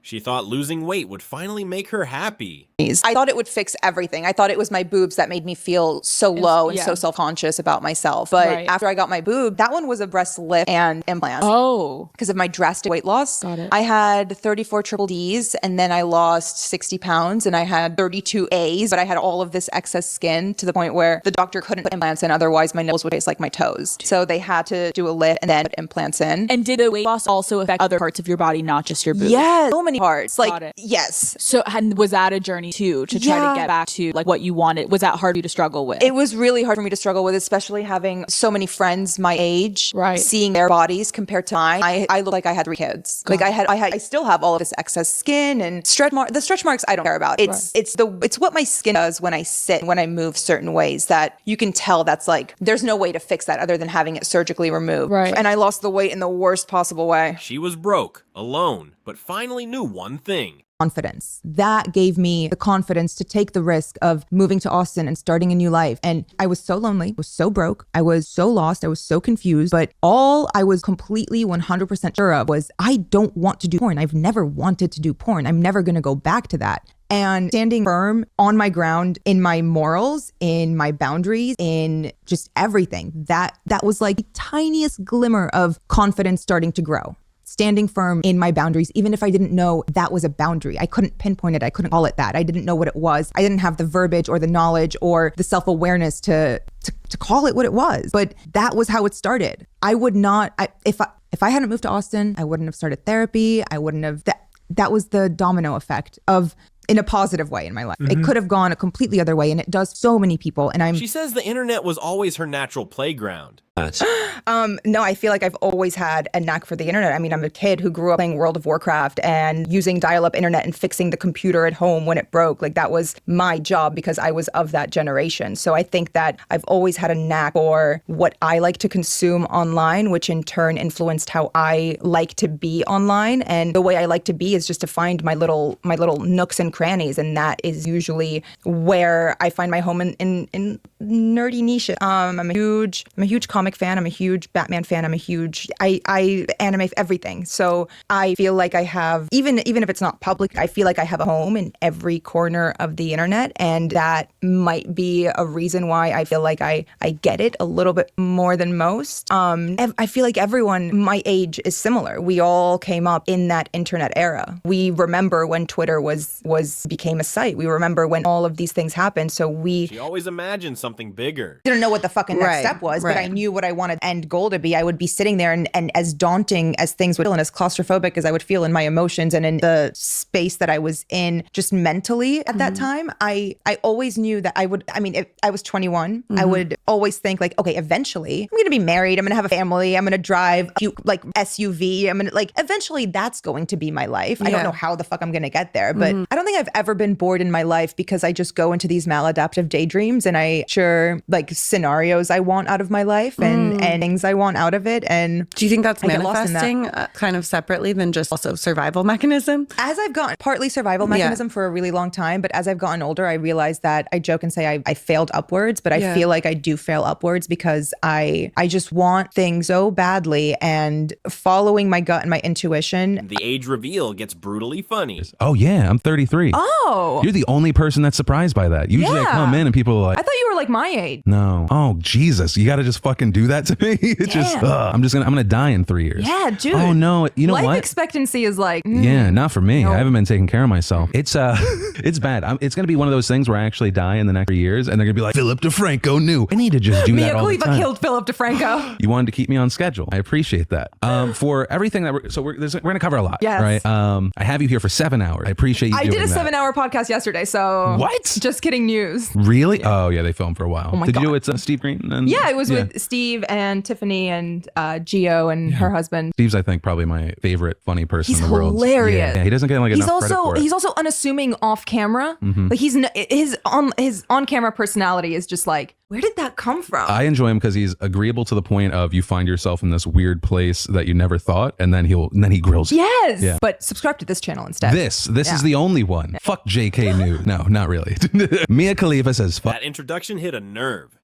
She thought losing weight would finally make her happy. I thought it would fix everything. I thought it was my boobs that made me feel so low and so self-conscious about myself. But after I got my boob, that one was a breast lift and implant. Oh. Because of my drastic weight loss. Got it. I had 34 triple Ds and then I lost 60 pounds and I had 32 As, but I had all of this excess skin to the point where the doctor couldn't put implants in. Otherwise, my nipples would taste like my toes. So they had to do a lift and then put implants in. And did the weight loss also affect other parts of your body, not just your boobs? Yeah, so many parts. Got it. Yes. So and was that a journey too, to try to get back to like what you wanted? Was that hard for you to struggle with? It was really hard for me to struggle with, especially having so many friends my age, seeing their bodies compared to mine. I look like I had 3 kids. Like I still have all of this excess skin and the stretch marks I don't care about. It's what my skin does when I sit, when I move certain ways that you can tell that's like, there's no way to fix that other than having it surgically removed. Right. And I lost the weight in the worst possible way. She was broke, alone, but finally knew one thing. Confidence. That gave me the confidence to take the risk of moving to Austin and starting a new life. And I was so lonely, was so broke, I was so lost, I was so confused, but all I was completely 100% sure of was I don't want to do porn. I've never wanted to do porn. I'm never going to go back to that. And standing firm on my ground in my morals, in my boundaries, in just everything, that was like the tiniest glimmer of confidence starting to grow. Standing firm in my boundaries, even if I didn't know that was a boundary. I couldn't pinpoint it. I couldn't call it that. I didn't know what it was. I didn't have the verbiage or the knowledge or the self-awareness to call it what it was. But that was how it started. I would not, if I hadn't moved to Austin, I wouldn't have started therapy. I wouldn't have, that was the domino effect of, in a positive way in my life. It could have gone a completely other way, and it does so many people. And She says the internet was always her natural playground. No, I feel like I've always had a knack for the internet. I mean, I'm a kid who grew up playing World of Warcraft and using dial-up internet and fixing the computer at home when it broke. Like that was my job because I was of that generation. So I think that I've always had a knack for what I like to consume online, which in turn influenced how I like to be online. And the way I like to be is just to find my little nooks and crannies. And that is usually where I find my home in nerdy niches. I'm a huge comic fan. I'm a huge Batman fan. I anime everything. So I feel like I have, even if it's not public, I feel like I have a home in every corner of the internet. And that might be a reason why I feel like I get it a little bit more than most. I feel like everyone my age is similar. We all came up in that internet era. We remember when Twitter became a site. We remember when all of these things happened. So She always imagined something bigger. Didn't know what the fucking next step was, but I knew what I wanted end goal to be. I would be sitting there and as daunting as things would feel and as claustrophobic as I would feel in my emotions and in the space that I was in just mentally at that time, I always knew that if I was 21, I would always think like, okay, eventually I'm going to be married. I'm going to have a family. I'm going to drive a SUV. I'm going to eventually that's going to be my life. I don't know how the fuck I'm going to get there, but I don't think I've ever been bored in my life because I just go into these maladaptive daydreams and I scenarios I want out of my life and things I want out of it. And do you think that's manifesting kind of separately than just also survival mechanism? As I've gotten partly survival mechanism for a really long time, but as I've gotten older, I realized that I joke and say I failed upwards, but I feel like I do fail upwards because I just want things so badly and following my gut and my intuition. The age reveal gets brutally funny. Oh yeah, I'm 33. Oh. You're the only person that's surprised by that. Usually I come in and people are like, I thought you were like my age. No. Oh Jesus, you got to just fucking do that to me. It's just, I'm gonna die in 3 years. Yeah, dude. Oh no, you know what? Life expectancy is like. Yeah, not for me. No. I haven't been taking care of myself. It's it's bad. It's gonna be one of those things where I actually die in the next 3 years, and they're gonna be like, Philip DeFranco knew. I need to just do that all the time. Khalifa killed Philip DeFranco. You wanted to keep me on schedule. I appreciate that. For everything that we're gonna cover a lot. Yes. Right. I have you here for 7 hours. I appreciate you. I did a 7-hour podcast yesterday. So what? Just kidding. News. Really? Yeah. Oh yeah, they filmed for a while. Oh my Did God. you do it with Steve Green? Yeah, it was with Steve and Tiffany and Gio and her husband. Steve's, I think, probably my favorite funny person in the world. He's hilarious. Yeah, he doesn't get enough credit for it. He's also unassuming off camera. Like his on camera personality is just like, where did that come from? I enjoy him because he's agreeable to the point of you find yourself in this weird place that you never thought, and then he grills you. Yes. Yeah. But subscribe to this channel instead. This is the only one. Fuck JK New. No, not really. Mia Khalifa says fuck. That introduction hit a nerve.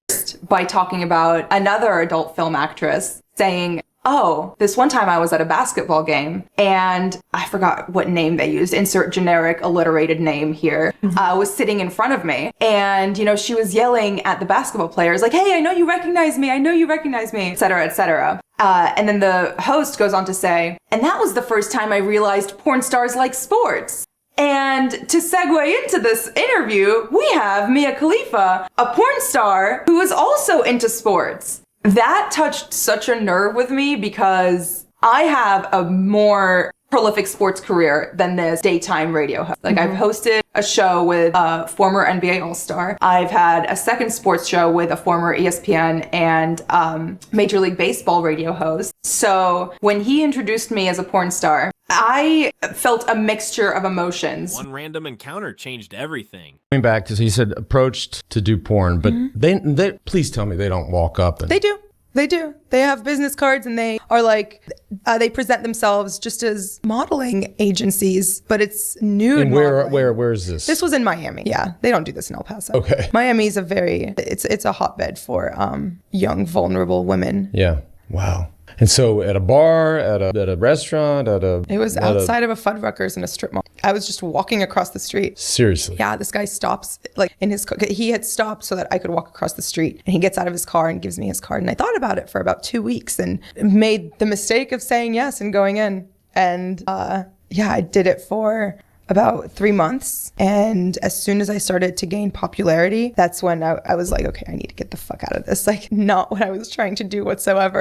By talking about another adult film actress saying, oh, this one time I was at a basketball game and I forgot what name they used, insert generic alliterated name here, was sitting in front of me. And, you know, she was yelling at the basketball players like, hey, I know you recognize me, et cetera, et cetera. And then the host goes on to say, and that was the first time I realized porn stars like sports. And to segue into this interview, we have Mia Khalifa, a porn star who is also into sports. That touched such a nerve with me because I have a more prolific sports career than this daytime radio host. Like, I've hosted a show with a former NBA All-Star. I've had a second sports show with a former ESPN and Major League Baseball radio host. So when he introduced me as a porn star, I felt a mixture of emotions. One random encounter changed everything. Going back to, so you said approached to do porn, but they please tell me they don't walk up and They do. They do. They have business cards and they are like, they present themselves just as modeling agencies, but it's nude And modeling. where is this? This was in Miami. Yeah, they don't do this in El Paso. Okay. Miami's it's a hotbed for young, vulnerable women. Yeah. Wow. And so at a bar, at a restaurant, It was outside of a Fuddruckers in a strip mall. I was just walking across the street. Seriously. Yeah, this guy stops, like in his car. He had stopped so that I could walk across the street. And he gets out of his car and gives me his card. And I thought about it for about 2 weeks and made the mistake of saying yes and going in. And I did it for about 3 months. And as soon as I started to gain popularity, that's when I was like, okay, I need to get the fuck out of this. Like, not what I was trying to do whatsoever.